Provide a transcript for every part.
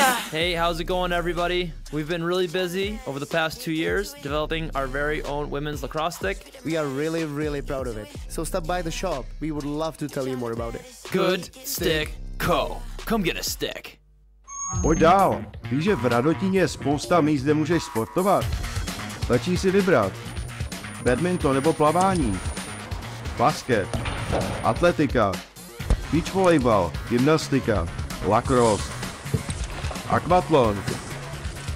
Hey, how's it going, everybody? We've been really busy over the past 2 years developing our very own women's lacrosse stick. We are really proud of it. So stop by the shop. We would love to tell you more about it. Good Stick Co. Come get a stick. Pojď dál. Víš, že v Radotíně je spousta míst, kde můžeš sportovat? Stačí si vybrat. Badminton nebo plavání. Basket. Atletika. Beach volejbal. Gymnastika. Lacrosse. Akvatlon.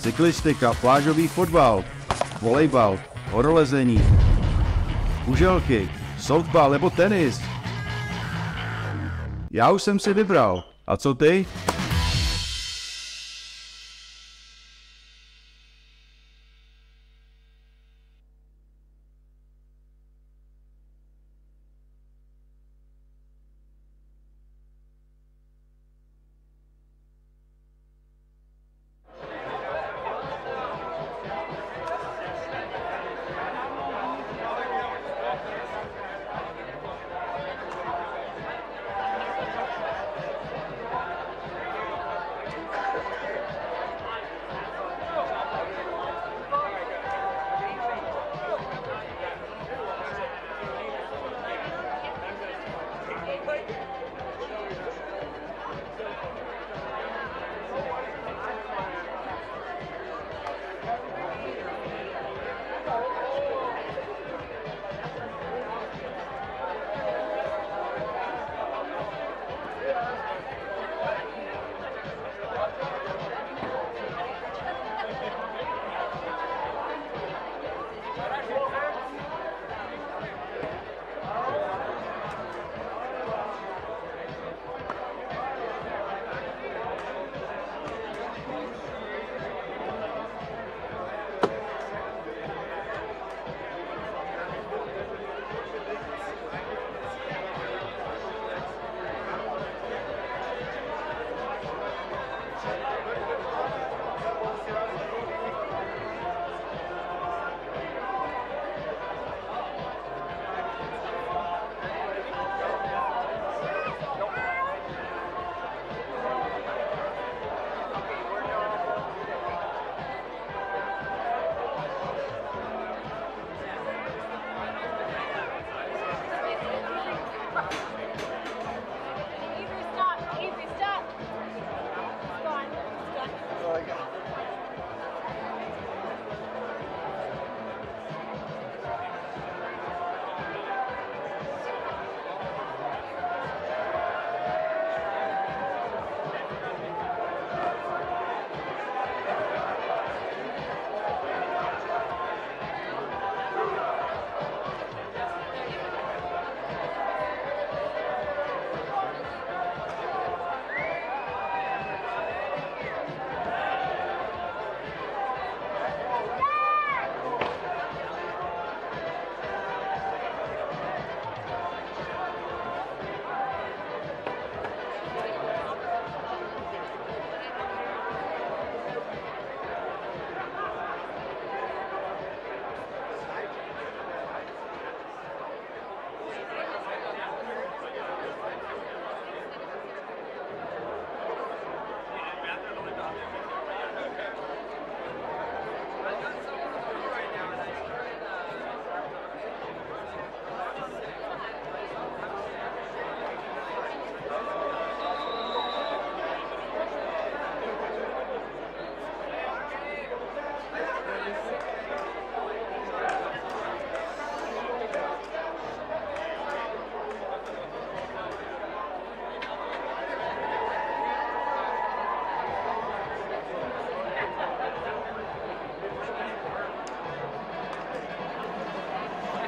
Cyklistika. Plážový fotbal. Volejbal. Horolezení. Kuželky. Softball nebo tenis. Já už jsem si vybral. A co ty?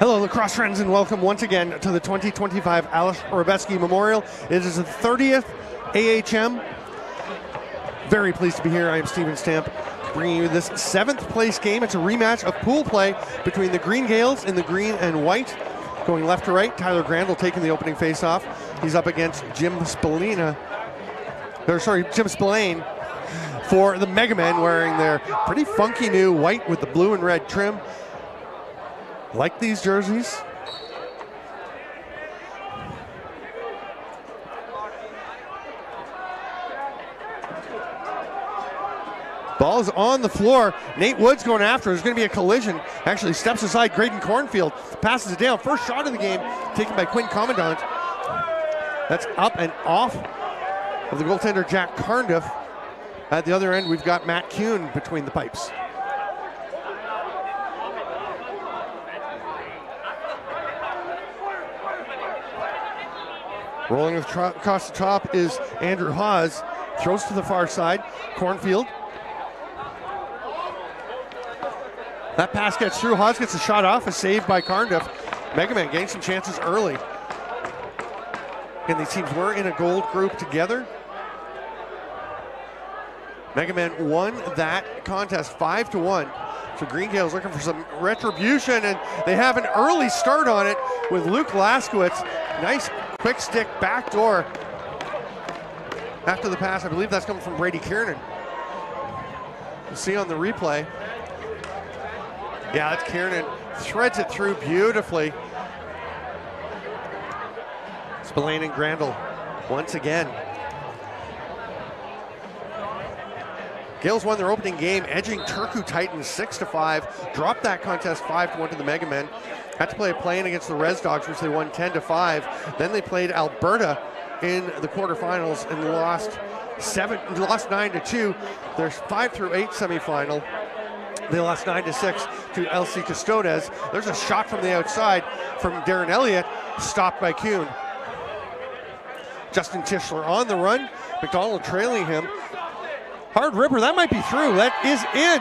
Hello, lacrosse friends, and welcome once again to the 2025 Aleš Hřebeský Memorial. It is the 30th AHM. Very pleased to be here. I am Steven Stamp, bringing you this 7th place game. It's a rematch of pool play between the Green Gaels in the green and white. Going left to right, Tyler Grandel taking the opening face-off. He's up against Jim Spillane for the Megamen, wearing their pretty funky new white with the blue and red trim. Like these jerseys. Ball is on the floor. Nate Wood's going after. There's going to be a collision. Actually steps aside Graydon Cornfield. Passes it down. First shot of the game taken by Quinn Commandant. That's up and off of the goaltender Jack Carndiff. At the other end, we've got Matt Kuhn between the pipes. Rolling across the top is Andrew Hawes. Throws to the far side. Cornfield. That pass gets through. Hawes gets a shot off. A save by Carndiff. Megamen getting some chances early. And these teams were in a gold group together. Megamen won that contest 5-1. So Green Gaels looking for some retribution, and they have an early start on it with Luke Laskowitz. Nice quick stick backdoor. After the pass, I believe that's coming from Brady Kiernan. You'll see on the replay. Yeah, that's Kiernan. Threads it through beautifully. Spillane and Grandel once again. Gaels won their opening game, edging Turku Titans 6-5. Dropped that contest 5-1 to the Megamen. Had to play a play-in against the Res Dogs, which they won 10-5. Then they played Alberta in the quarterfinals and lost 9-2. Their 5-8 semifinal. They lost 9-6 to LC Custodes. There's a shot from the outside from Darren Elliott, stopped by Kuhn. Justin Tischler on the run. McDonald trailing him. Hard ripper, that might be through. That is in.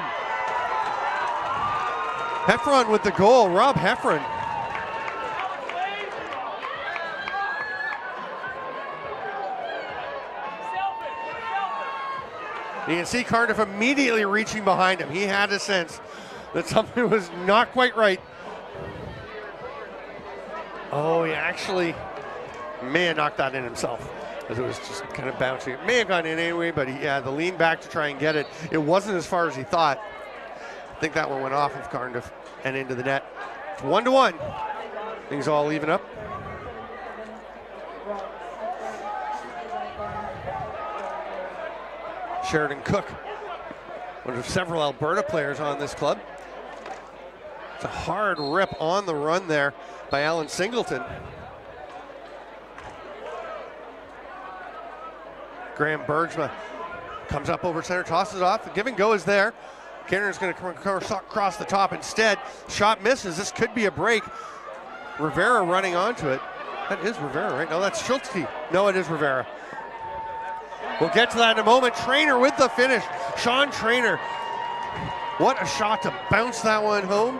Heffron with the goal, Rob Heffron. You can see Cardiff immediately reaching behind him. He had a sense that something was not quite right. Oh, he actually may have knocked that in himself, as it was just kind of bouncing. It may have gone in anyway, but he had the lean back to try and get it. It wasn't as far as he thought. I think that one went off of Cardiff and into the net. It's 1-1. Things all even up. Sheridan Cook, one of several Alberta players on this club. It's a hard rip on the run there by Alan Singleton. Graham Bergsma comes up over center, tosses it off. The give and go is there. Kenner's going to come across the top instead. Shot misses. This could be a break. Rivera running onto it. That is Rivera, right? No, that's Schultzke. No, it is Rivera. We'll get to that in a moment. Trainer with the finish. Sean Trainer. What a shot to bounce that one home.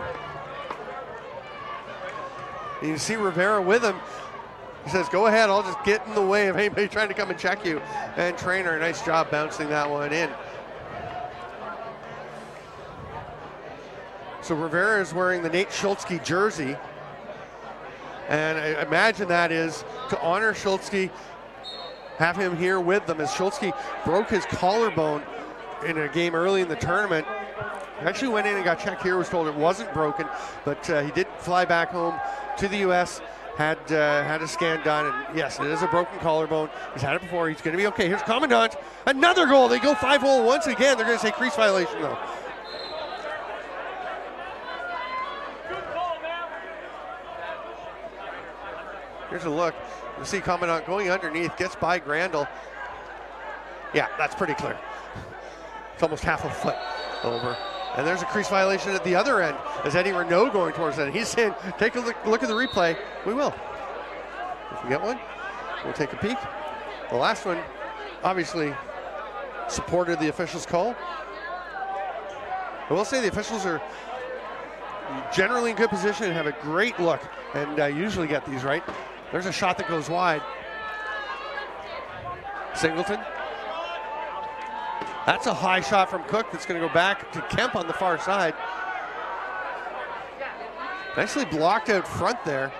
You can see Rivera with him. He says, go ahead, I'll just get in the way of anybody trying to come and check you. And Trainer, nice job bouncing that one in. So Rivera is wearing the Nate Schultzke jersey. And I imagine that is to honor Schultzke, have him here with them, as Schultzke broke his collarbone in a game early in the tournament. He actually went in and got checked here, was told it wasn't broken, but he did fly back home to the U.S., had a scan done, and yes, it is a broken collarbone. He's had it before. He's going to be okay. Here's Commandant. Another goal. They go 5-0 once again. They're going to say crease violation, though. Here's a look. You see Commandant going underneath, gets by Grandel. Yeah, that's pretty clear. It's almost half a foot over. And there's a crease violation at the other end as Eddie Renaud going towards that. He's saying, take a look at the replay. We will. If we get one, we'll take a peek. The last one obviously supported the officials' call. I will say the officials are generally in good position and have a great look, and usually get these right. There's a shot that goes wide. Singleton. That's a high shot from Cook that's going to go back to Kemp on the far side. Nicely blocked out front there.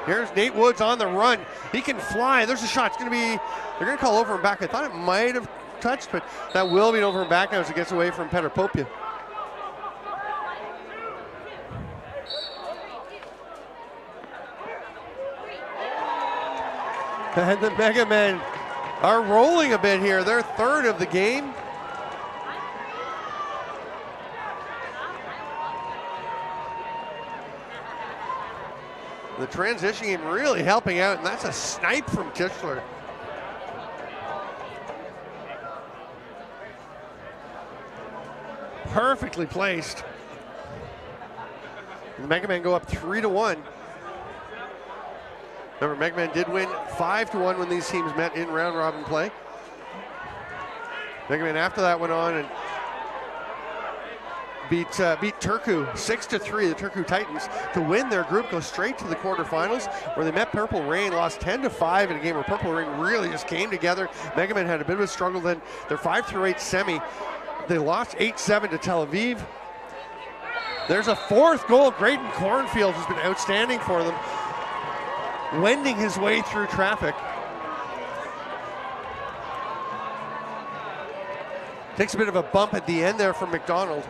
Here's Nate Woods on the run. He can fly. There's a shot. It's going to be, they're going to call over and back. I thought it might have touched, but that will be an over and back now as it gets away from Petr Popia. And the Megamen are rolling a bit here. They're third of the game. The transition game really helping out, and that's a snipe from Tischler. Perfectly placed. The Megamen go up 3-1. Remember, Megamen did win 5-1 when these teams met in round robin play. Megamen after that went on and beat Turku 6-3, the Turku Titans, to win their group, go straight to the quarterfinals, where they met Purple Rain, lost 10-5 in a game where Purple Rain really just came together. Megamen had a bit of a struggle then. Their 5-8 semi, they lost 8-7 to Tel Aviv. There's a fourth goal. Graydon Cornfield has been outstanding for them, wending his way through traffic. Takes a bit of a bump at the end there from McDonald.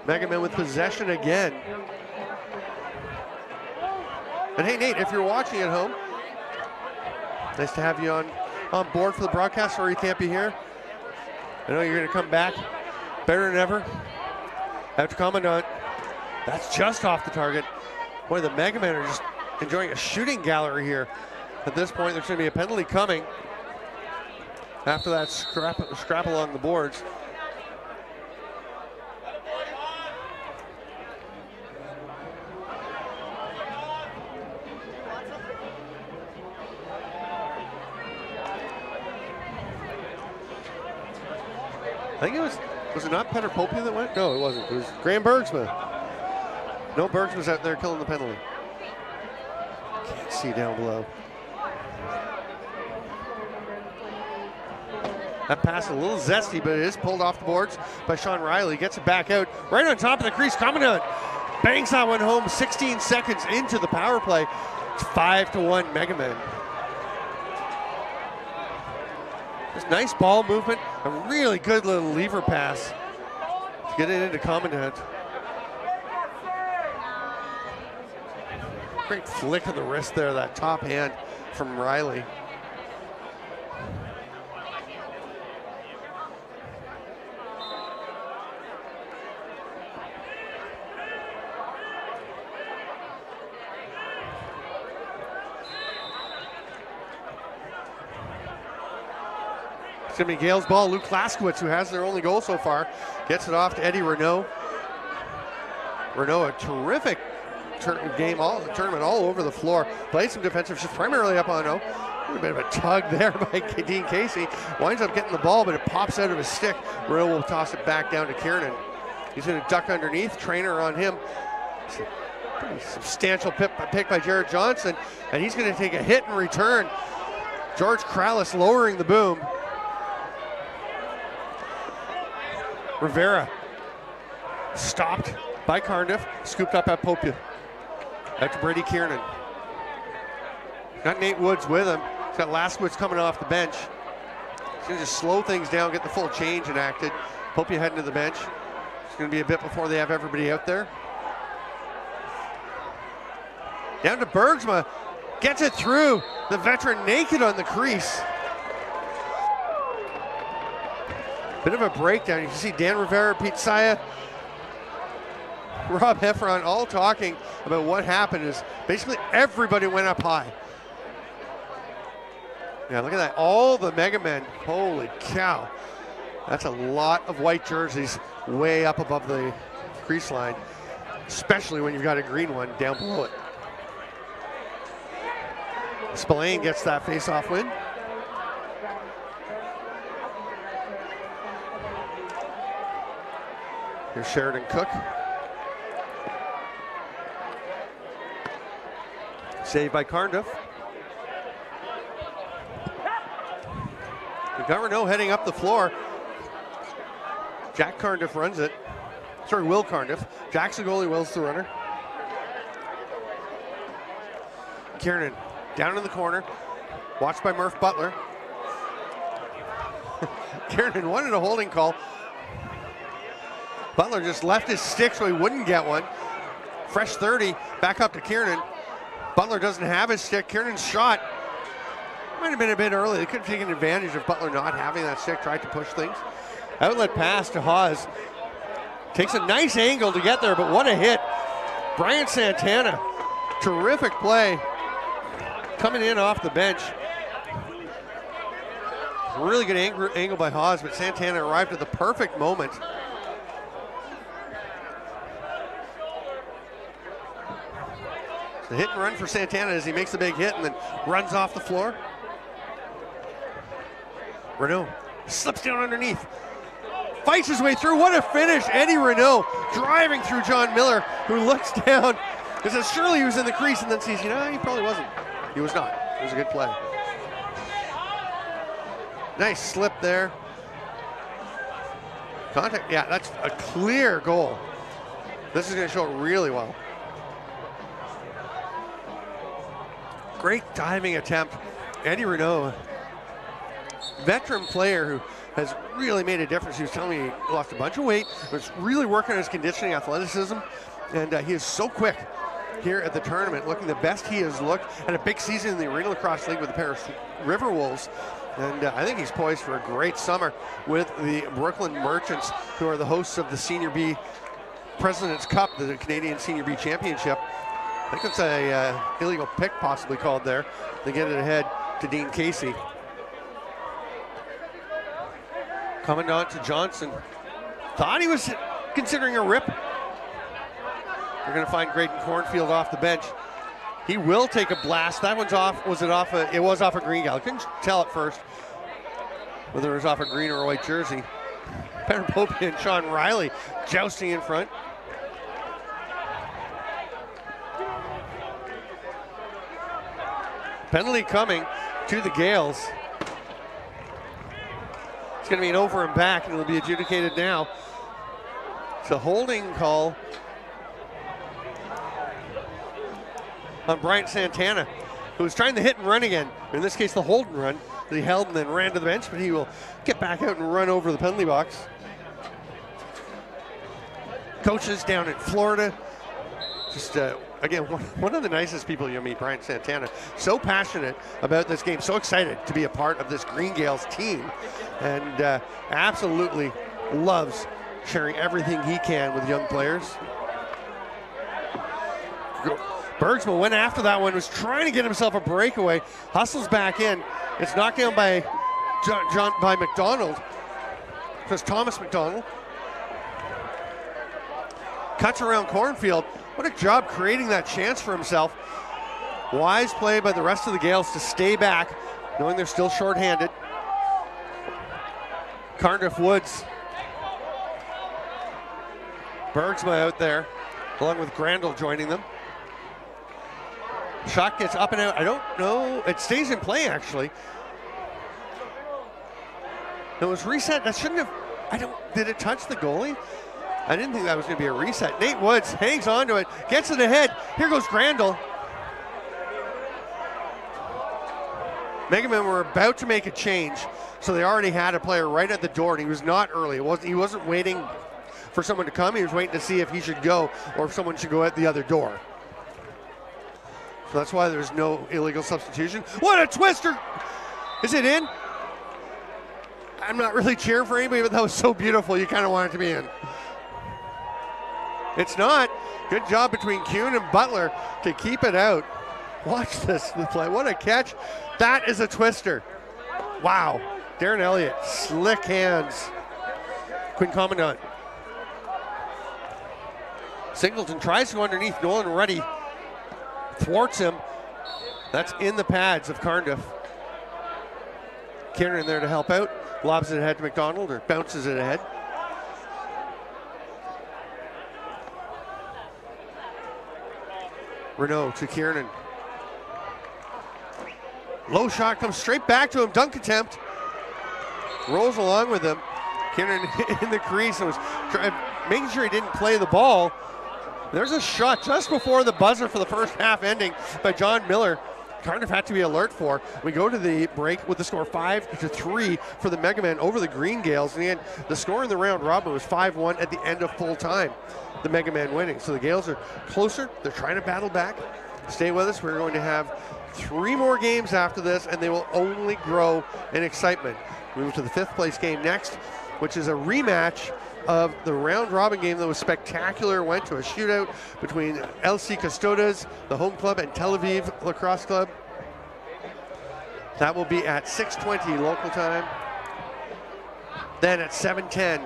Megamen with possession again. And hey, Nate, if you're watching at home, nice to have you on board for the broadcast, or you can't be here. I know you're going to come back better than ever. After Commandant, that's just off the target. Boy, the Megamen are just enjoying a shooting gallery here. At this point, there's going to be a penalty coming after that scrap along the boards. I think was it not Petter Popey that went? No, it wasn't. It was Graham Bergsma. No, Bergsma's out there killing the penalty. Can't see down below. That pass a little zesty, but it is pulled off the boards by Sean Riley. Gets it back out, right on top of the crease. Commandant bangs that one home 16 seconds into the power play. It's 5-1 Megamen. Just nice ball movement, a really good little lever pass to get it into Commandant. Great flick of the wrist there, that top hand from Riley. It's going to be Gaels' ball. Luke Laskowitz, who has their only goal so far, gets it off to Eddie Renault. Renault, a terrific tournament all over the floor. Played some defensive shifts, primarily up on O. A bit of a tug there by Dean Casey. Winds up getting the ball, but it pops out of his stick. Renault will toss it back down to Kiernan. He's going to duck underneath. Trainer on him. It's a pretty substantial pick by Jared Johnson, and he's going to take a hit in return. George Krallis lowering the boom. Rivera stopped by Cardiff, scooped up at Popia. Out to Brady Kiernan. Got Nate Woods with him. He's got Laskowitz coming off the bench. He's going to just slow things down, get the full change enacted. Popia heading to the bench. It's going to be a bit before they have everybody out there. Down to Bergsma. Gets it through. The veteran naked on the crease. Bit of a breakdown. You can see Dan Rivera, Pete Saya, Rob Heffron all talking about what happened. Is basically everybody went up high. Yeah, look at that. All the Megamen. Holy cow. That's a lot of white jerseys way up above the crease line, especially when you've got a green one down below it. Spillane gets that face-off win. Here's Sheridan Cook. Saved by Cardiff. We got Renault heading up the floor. Jack Cardiff runs it. Sorry, Will Cardiff. Jack's the goalie, Will's the runner. Kiernan down in the corner, watched by Murph Butler. Kiernan wanted a holding call. Butler just left his stick so he wouldn't get one. Fresh 30, back up to Kiernan. Butler doesn't have his stick. Kiernan's shot might have been a bit early. They could have taken advantage of Butler not having that stick, tried to push things. Outlet pass to Haas. Takes a nice angle to get there, but what a hit. Brian Santana, terrific play. Coming in off the bench. Really good angle by Haas, but Santana arrived at the perfect moment. The hit and run for Santana as he makes the big hit and then runs off the floor. Renaud slips down underneath. Fights his way through. What a finish. Eddie Renaud driving through John Miller, who looks down and says surely he was in the crease, and then sees, he probably wasn't. He was not. It was a good play. Nice slip there. Contact. Yeah, that's a clear goal. This is going to show it really well. Great diving attempt. Eddie Renaud, veteran player who has really made a difference. He was telling me he lost a bunch of weight, was really working on his conditioning, athleticism, and he is so quick here at the tournament, looking the best he has looked. Had a big season in the Arena Lacrosse League with the Paris River Wolves, and I think he's poised for a great summer with the Brooklyn Merchants, who are the hosts of the Senior B President's Cup, the Canadian Senior B Championship. I think it's a illegal pick possibly called there. They get it ahead to Dean Casey. Coming on to Johnson. Thought he was considering a rip. They're going to find Graydon Cornfield off the bench. He will take a blast. That one's off. Was it off? It was off a green gal. I couldn't tell at first whether it was off a green or a white jersey. Perrin Pope and Sean Riley jousting in front. Penalty coming to the Gaels. It's going to be an over and back, and it'll be adjudicated now. It's a holding call on Bryant Santana, who was trying to hit and run again. In this case, the hold and run that he held and then ran to the bench, but he will get back out and run over the penalty box. Coaches down in Florida, just again, one of the nicest people you'll meet, Bryant Santana. So passionate about this game, so excited to be a part of this Green Gaels team, and absolutely loves sharing everything he can with young players. Bergsma went after that one, was trying to get himself a breakaway, hustles back in. It's knocked down by by McDonald. Because Thomas McDonald cuts around Cornfield. What a job creating that chance for himself. Wise play by the rest of the Gaels to stay back, knowing they're still shorthanded. Cardiff Woods. Bergsma out there, along with Grandel joining them. Shot gets up and out. I don't know. It stays in play, actually. It was reset. That shouldn't have. Did it touch the goalie? I didn't think that was going to be a reset. Nate Woods hangs on to it, gets it ahead. Here goes Grandel. Megamen were about to make a change, so they already had a player right at the door, and he was not early. He wasn't waiting for someone to come. He was waiting to see if he should go or if someone should go out the other door. So that's why there's no illegal substitution. What a twister! Is it in? I'm not really cheering for anybody, but that was so beautiful, you kind of want it to be in. It's not. Good job between Kuhn and Butler to keep it out. Watch this play. What a catch. That is a twister. Wow. Darren Elliott, slick hands. Quinn Commandant. Singleton tries to go underneath. Nolan Ruddy thwarts him. That's in the pads of Cardiff. Kiernan there to help out. Lobs it ahead to McDonald, or bounces it ahead. Renaud to Kiernan. Low shot comes straight back to him. Dunk attempt. Rolls along with him. Kiernan in the crease and was making sure he didn't play the ball. There's a shot just before the buzzer for the first half ending by John Miller. kind of had to be alert for. We go to the break with the score 5-3 for the Megamen over the Green Gaels. In the end, the score in the round robin was 5-1 at the end of full time. The Megamen winning. So the Gaels are closer. They're trying to battle back. Stay with us. We're going to have 3 more games after this, and they will only grow in excitement. We move to the 5th place game next, which is a rematch of the round robin game that was spectacular. Went to a shootout between LC Custodes, the home club, and Tel Aviv Lacrosse Club. That will be at 6:20 local time. Then at 7:10,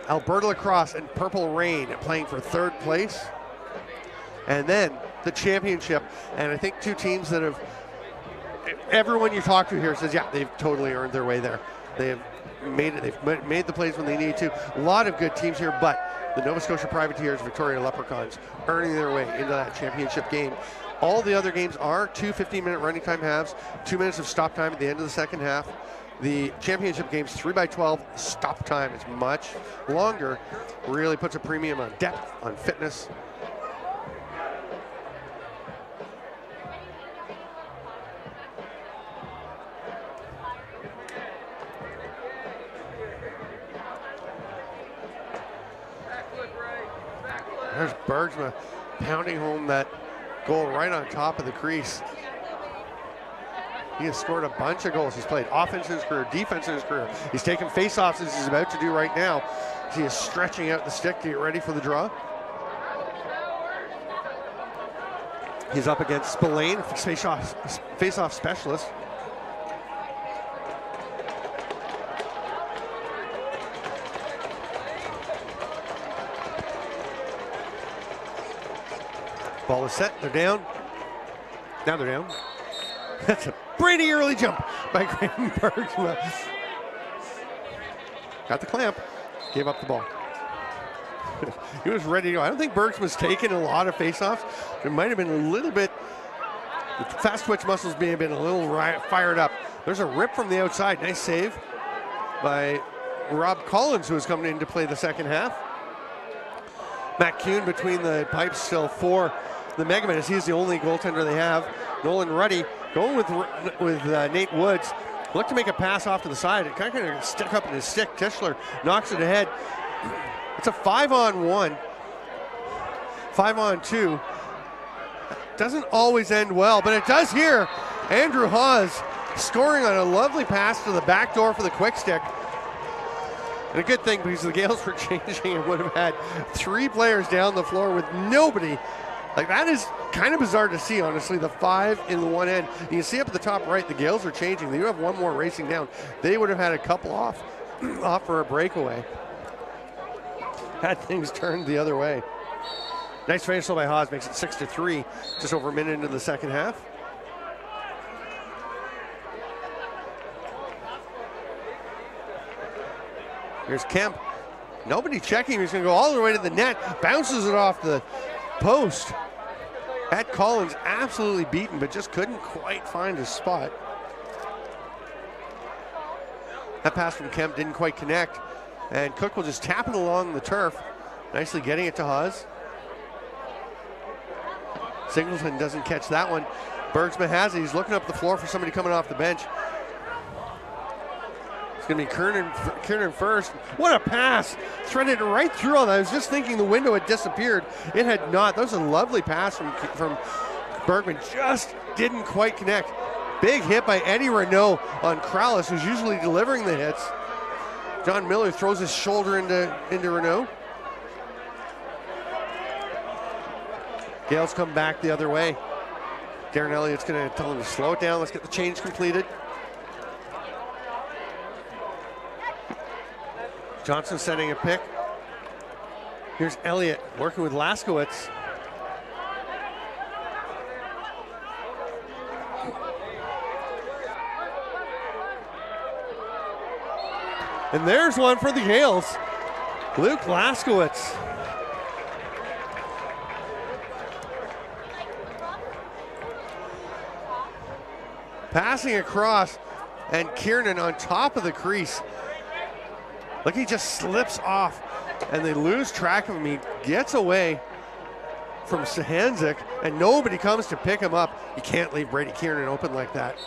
Alberta Lacrosse and Purple Rain playing for 3rd place. And then the championship, and I think 2 teams that have, everyone you talk to here says, yeah, they've totally earned their way there. They have made it. They've made the plays when they need to. A lot of good teams here, but the Nova Scotia Privateers, Victoria Leprechauns, earning their way into that championship game. All the other games are 2 15-minute running time halves, 2 minutes of stop time at the end of the second half. The championship games 3x12 stop time is much longer. Really puts a premium on depth, on fitness. There's Bergsma pounding home that goal right on top of the crease. He has scored a bunch of goals. He's played offense in his career, defense in his career. He's taken face-offs as he's about to do right now. He is stretching out the stick to get ready for the draw. He's up against Spillane, face-off specialist. Ball is set, they're down. Now they're down. That's a pretty early jump by Graham Bergsma. Got the clamp, gave up the ball. He was ready to go. I don't think Bergsma's taken a lot of face-offs. It might have been a little bit, the fast twitch muscles may have been a little fired up. There's a rip from the outside. Nice save by Rob Collins, who is coming in to play the second half. Matt Kuhn between the pipes still for the Megamen, as he's the only goaltender they have. Nolan Ruddy going with Nate Woods. Looked to make a pass off to the side. It kind of stuck up in his stick. Tischler knocks it ahead. It's a 5-on-1, 5-on-2. Doesn't always end well, but it does here. Andrew Hawes scoring on a lovely pass to the back door for the quick stick. And a good thing, because the Gaels were changing and would have had 3 players down the floor with nobody. Like, that is kind of bizarre to see, honestly, the 5 in the one end. You can see up at the top right, the Gaels are changing. They do have 1 more racing down. They would have had a couple off for a breakaway. Had things turned the other way. Nice finish by Haas, makes it 6-3, just over a minute into the second half. Here's Kemp. Nobody checking. He's going to go all the way to the net. Bounces it off the post. Had Collins absolutely beaten, but just couldn't quite find his spot. That pass from Kemp didn't quite connect. And Cook will just tap it along the turf. Nicely getting it to Haas. Singleton doesn't catch that one. Bergsma has it. He's looking up the floor for somebody coming off the bench. It's going to be Kiernan first. What a pass. Threaded right through all that. I was just thinking the window had disappeared. It had not. That was a lovely pass from Bergman. Just didn't quite connect. Big hit by Eddie Renault on Krallis, who's usually delivering the hits. John Miller throws his shoulder into Renault. Gaels come back the other way. Darren Elliott's going to tell him to slow it down. Let's get the change completed. Johnson setting a pick. Here's Elliott working with Laskowitz. And there's one for the Gaels. Luke Laskowitz. Passing across, and Kiernan on top of the crease. Look, he just slips off, and they lose track of him. He gets away. from Sahanzik, and nobody comes to pick him up. You can't leave Brady Kiernan open like that.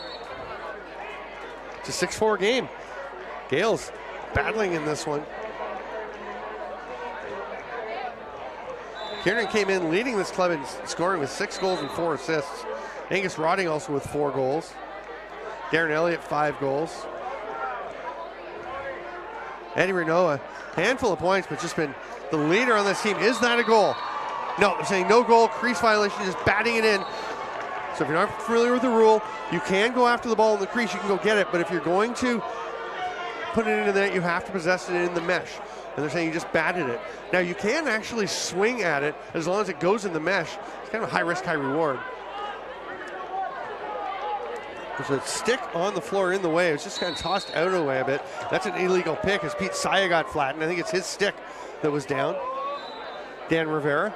It's a 6-4 game. Gaels battling in this one. Kiernan came in leading this club in scoring with 6 goals and 4 assists. Angus Rodding also with 4 goals. Darren Elliott 5 goals. Eddie Renault, a handful of points, but just been the leader on this team. Is that a goal? No, they're saying no goal, crease violation, just batting it in. So if you're not familiar with the rule, you can go after the ball in the crease, you can go get it, but if you're going to put it into the net, you have to possess it in the mesh. And they're saying you just batted it. Now you can actually swing at it as long as it goes in the mesh. It's kind of a high risk, high reward. There's a stick on the floor in the way. It's just kind of tossed out of the way a bit. That's an illegal pick as Pete Saya got flattened. I think it's his stick that was down. Dan Rivera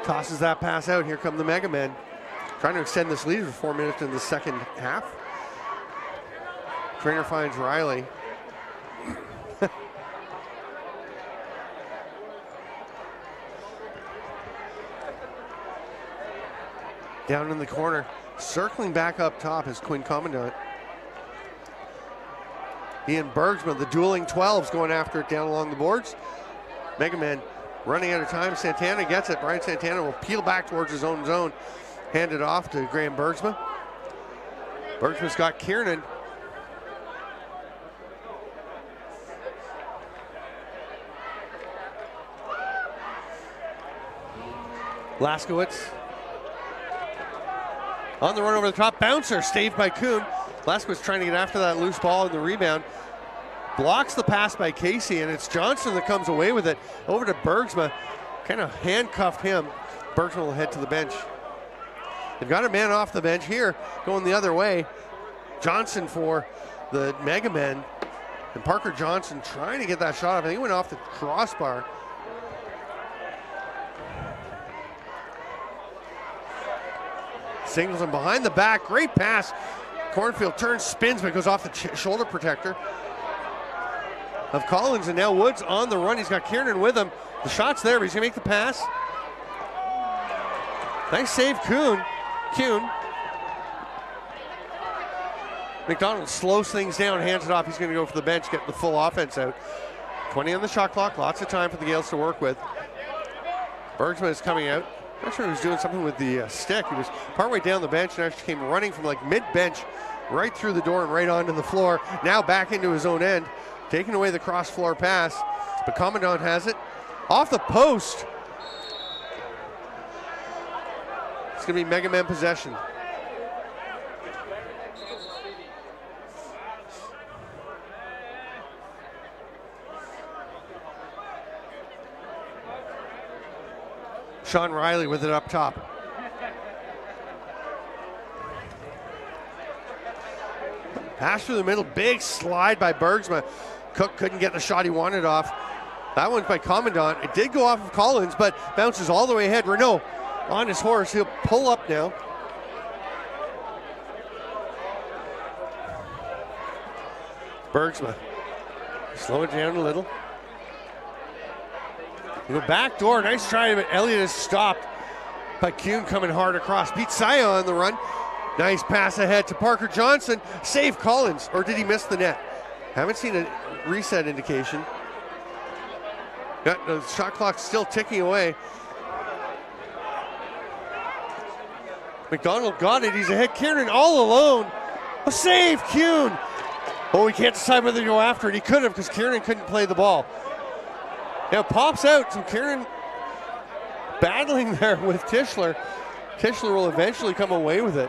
tosses that pass out. Here come the Megamen. Trying to extend this lead for 4 minutes in the second half. Trainer finds Riley. Down in the corner. Circling back up top is Quinn Commandant. Ian Bergsman, the dueling 12s, going after it down along the boards. Megaman running out of time. Santana gets it. Brian Santana will peel back towards his own zone. Hand it off to Graham Bergsman. Bergsman's got Kiernan. Laskowitz on the run over the top. Bouncer staved by Kuhn. Laskowitz trying to get after that loose ball in the rebound. Blocks the pass by Casey, and it's Johnson that comes away with it. Over to Bergsma. Kind of handcuffed him. Bergsma will head to the bench. They've got a man off the bench here, going the other way. Johnson for the Megamen. And Parker Johnson trying to get that shot off. I think he went off the crossbar. Singles him behind the back. Great pass. Cornfield turns, spins, but goes off the shoulder protector of Collins, and now Woods on the run. He's got Kiernan with him. The shot's there, but he's gonna make the pass. Nice save, Kuhn. McDonald slows things down, hands it off. He's gonna go for the bench, get the full offense out. 20 on the shot clock, lots of time for the Gaels to work with. Bergsman is coming out. Not sure he was doing something with the stick. He was partway down the bench and actually came running from like mid-bench right through the door and right onto the floor. Now back into his own end, taking away the cross-floor pass. But Commandant has it. Off the post. It's going to be Megaman possession. Sean Riley with it up top. Pass through the middle, big slide by Bergsma. Cook couldn't get the shot he wanted off. That one's by Commandant. It did go off of Collins, but bounces all the way ahead. Renault on his horse. He'll pull up now. Bergsma. Slow it down a little. You go back door, nice try, but Elliott is stopped by Kuhn coming hard across. Pete Saya on the run. Nice pass ahead to Parker Johnson. Save Collins, or did he miss the net? Haven't seen a reset indication. Yeah, the shot clock's still ticking away. McDonald got it, he's ahead. Kiernan all alone. A save, Kuhn. Oh, we can't decide whether to go after it. He could have, because Kiernan couldn't play the ball. Now pops out, so Kiernan battling there with Tischler. Tischler will eventually come away with it.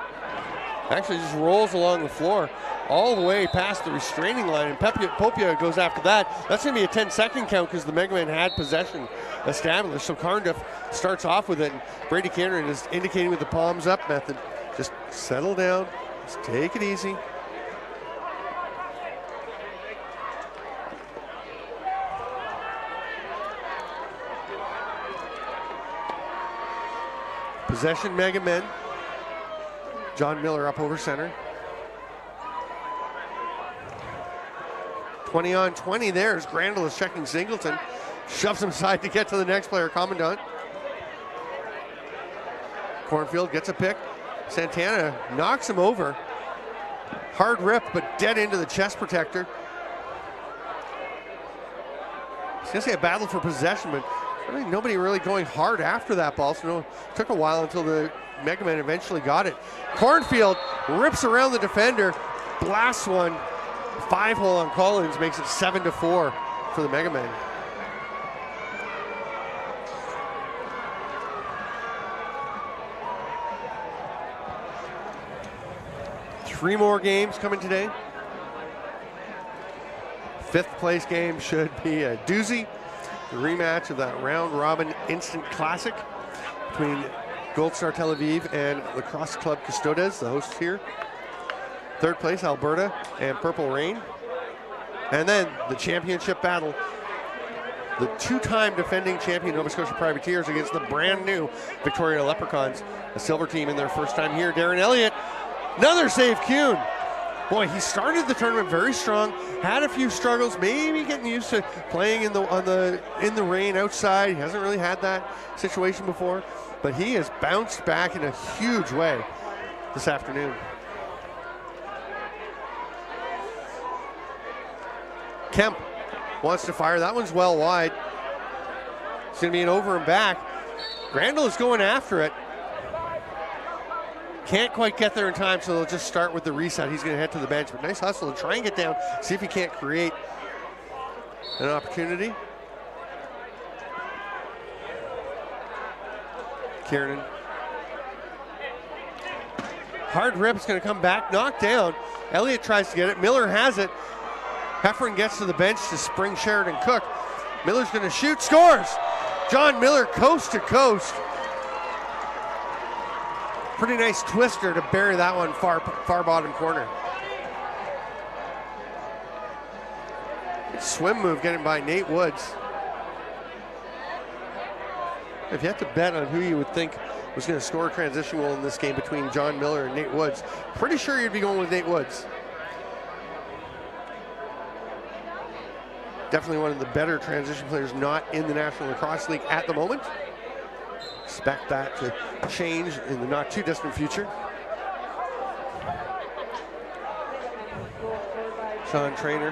Actually just rolls along the floor all the way past the restraining line, and Popia goes after that. That's going to be a 10-second count because the Megaman had possession established. So Carnduff starts off with it, and Brady Kiernan is indicating with the palms up method. Just settle down, just take it easy. Possession Megamen. John Miller up over center. 20 on 20 there as Grandal is checking Singleton. Shoves him aside to get to the next player, Commandant. Cornfield gets a pick. Santana knocks him over. Hard rip, but dead into the chest protector. I was gonna say a battle for possession, but really nobody really going hard after that ball, so it took a while until the Megamen eventually got it. Cornfield rips around the defender, blasts one. 5-hole on Collins makes it 7-4 for the Megamen. Three more games coming today. Fifth place game should be a doozy. The rematch of that round robin instant classic between Gold Star Tel Aviv and Lacrosse Club Custodes, the hosts here. Third place, Alberta and Purple Rain. And then the championship battle. The two-time defending champion Nova Scotia Privateers against the brand new Victoria Leprechauns, a silver team in their first time here. Darren Elliott, another save Kuhn. Boy, he started the tournament very strong, had a few struggles, maybe getting used to playing in the rain outside. He hasn't really had that situation before, but he has bounced back in a huge way this afternoon. Kemp wants to fire. That one's well wide. It's going to be an over and back. Grandel is going after it. Can't quite get there in time, so they'll just start with the reset. He's going to head to the bench, but nice hustle to try and get down, see if he can't create an opportunity. Kiernan. Hard rip is going to come back, knocked down. Elliott tries to get it. Miller has it. Heffron gets to the bench to spring Sheridan Cook. Miller's going to shoot, scores! John Miller coast to coast. Pretty nice twister to bury that one far bottom corner. Good swim move getting by Nate Woods. If you had to bet on who you would think was going to score a transition goal in this game between John Miller and Nate Woods, pretty sure you'd be going with Nate Woods. Definitely one of the better transition players not in the National Lacrosse League at the moment. Expect that to change in the not too distant future. Sean Trainer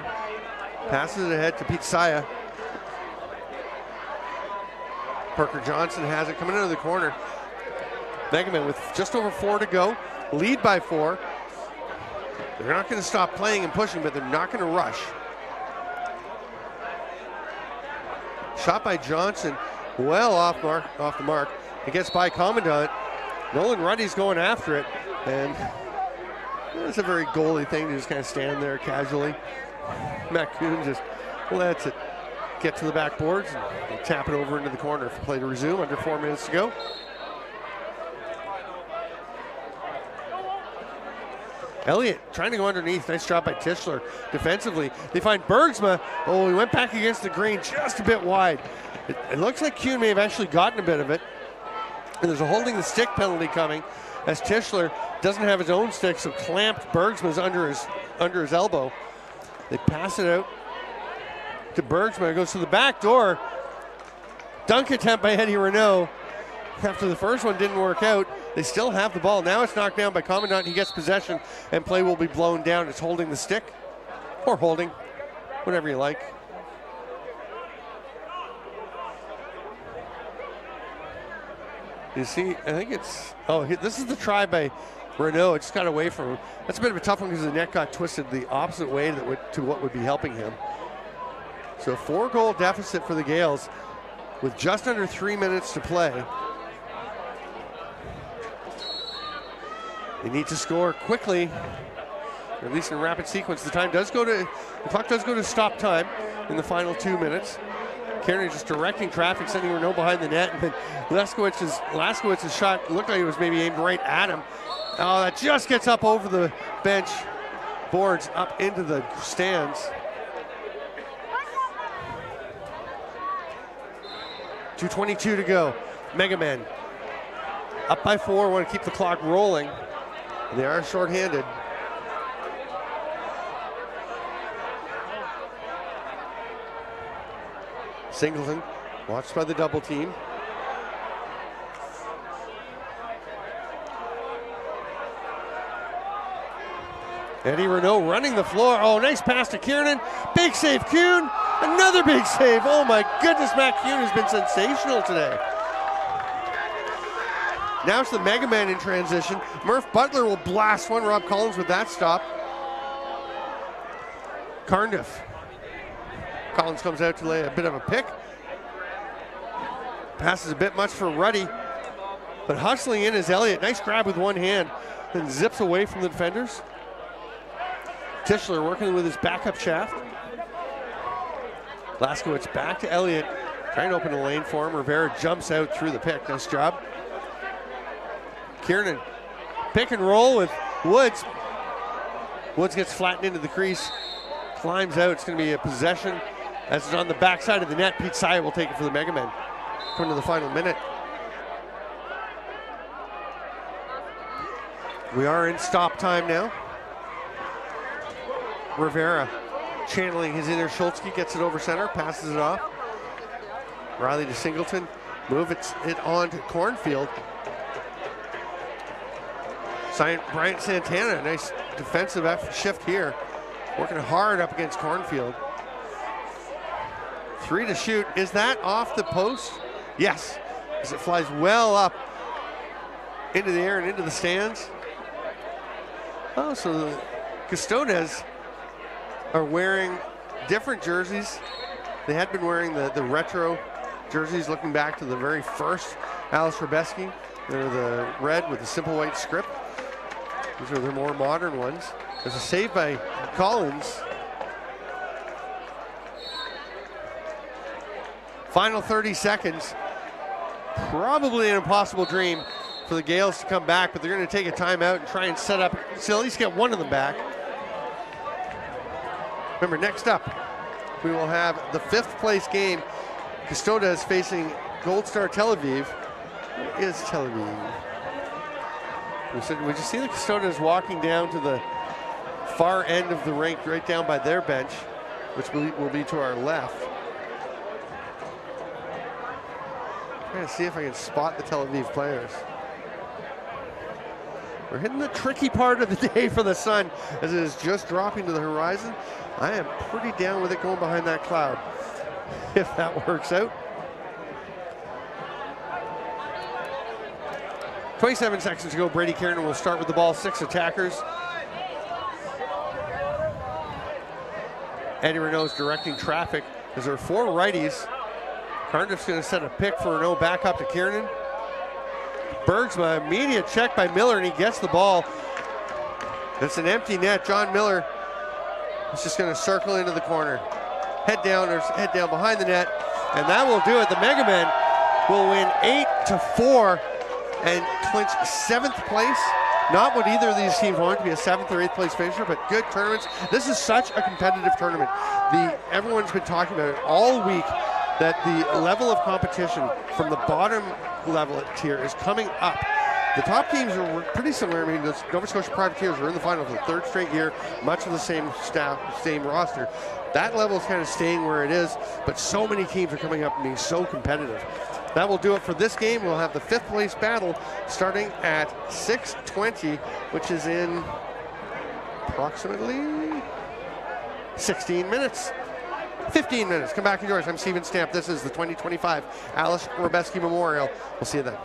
passes it ahead to Pete Saya. Parker Johnson has it coming into the corner. Megamen with just over 4 to go, lead by 4. They're not going to stop playing and pushing, but they're not going to rush. Shot by Johnson, well off the mark. It gets by Commandant. Nolan Ruddy's going after it, and it's a very goalie thing to just kind of stand there casually. Matt Kuhn just lets it get to the backboards and tap it over into the corner for play to resume. Under 4 minutes to go. Elliott trying to go underneath. Nice job by Tischler defensively. They find Bergsma. Oh, he went back against the green just a bit wide. It looks like Kuhn may have actually gotten a bit of it. And there's a holding the stick penalty coming as Tischler doesn't have his own stick, so clamped Bergsma's under his elbow. They pass it out to Bergsma. It goes to the back door. Dunk attempt by Eddie Renault. After the first one didn't work out, they still have the ball. Now it's knocked down by Commandant. He gets possession, and play will be blown down. It's holding the stick, or holding, whatever you like. You see, I think it's, this is the try by Renault. It just got away from him. That's a bit of a tough one because the net got twisted the opposite way to what would be helping him. So a 4-goal deficit for the Gaels with just under 3 minutes to play. They need to score quickly, or at least in rapid sequence. The clock does go to stop time in the final 2 minutes. Kearney just directing traffic, sending Renault behind the net, and then Laskowitz's shot looked like it was maybe aimed right at him. Oh, that just gets up over the bench boards, up into the stands. .222 to go. Megamen up by 4, want to keep the clock rolling. They are shorthanded. Singleton watched by the double team. Eddie Renault running the floor. Oh, nice pass to Kiernan. Big save, Kuhn. Another big save. Oh my goodness, Matt Kuhn has been sensational today. Now it's the Megamen in transition. Murph Butler will blast one. Rob Collins with that stop. Cardiff. Collins comes out to lay a bit of a pick. Passes a bit much for Ruddy. But hustling in is Elliott. Nice grab with one hand. And zips away from the defenders. Tischler working with his backup shaft. Laskowitz back to Elliott. Trying to open a lane for him. Rivera jumps out through the pick. Nice job. Kiernan, pick and roll with Woods. Woods gets flattened into the crease, climbs out. It's going to be a possession as it's on the backside of the net. Pete Saya will take it for the Megamen. Coming to the final minute. We are in stop time now. Rivera channeling his inner Schultzke, gets it over center, passes it off. Riley to Singleton, move it on to Cornfield. Bryant Santana, nice defensive shift here. Working hard up against Cornfield. 3 to shoot. Is that off the post? Yes, as it flies well up into the air and into the stands. Oh, so the Custodes are wearing different jerseys. They had been wearing the retro jerseys looking back to the very first Aleš Hřebeský. They're the red with the simple white script. These are the more modern ones. There's a save by Collins. Final 30 seconds. Probably an impossible dream for the Gaels to come back, but they're going to take a timeout and try and set up, so at least get one of them back. Remember, next up, we will have the 5th place game. Custodes facing Gold Star Tel Aviv. Where is Tel Aviv? We just see the Custodes walking down to the far end of the rink, right down by their bench, which will be to our left. Trying to see if I can spot the Tel Aviv players. We're hitting the tricky part of the day for the sun as it is just dropping to the horizon. I am pretty down with it going behind that cloud, if that works out. 27 seconds to go. Brady Kiernan will start with the ball. 6 attackers. Eddie Renault's directing traffic as there are 4 righties. Cardiff's going to set a pick for Renault back up to Kiernan. Bergsma, immediate check by Miller, and he gets the ball. It's an empty net. John Miller is just going to circle into the corner. Head down behind the net, and that will do it. The Megamen will win 8-4 and clinch 7th place. Not what either of these teams want to be a 7th or 8th place finisher, but good tournaments. This is such a competitive tournament. Everyone's been talking about it all week, that the level of competition from the bottom level tier is coming up. The top teams are pretty similar. I mean, the Nova Scotia Privateers are in the final for the 3rd straight year, much of the same staff, same roster. That level is kind of staying where it is, but so many teams are coming up and being so competitive. That will do it for this game. We'll have the 5th place battle starting at 6:20, which is in approximately 16 minutes. 15 minutes. Come back and yours. I'm Steven Stamp. This is the 2025 Aleš Hřebeský Memorial. We'll see you then.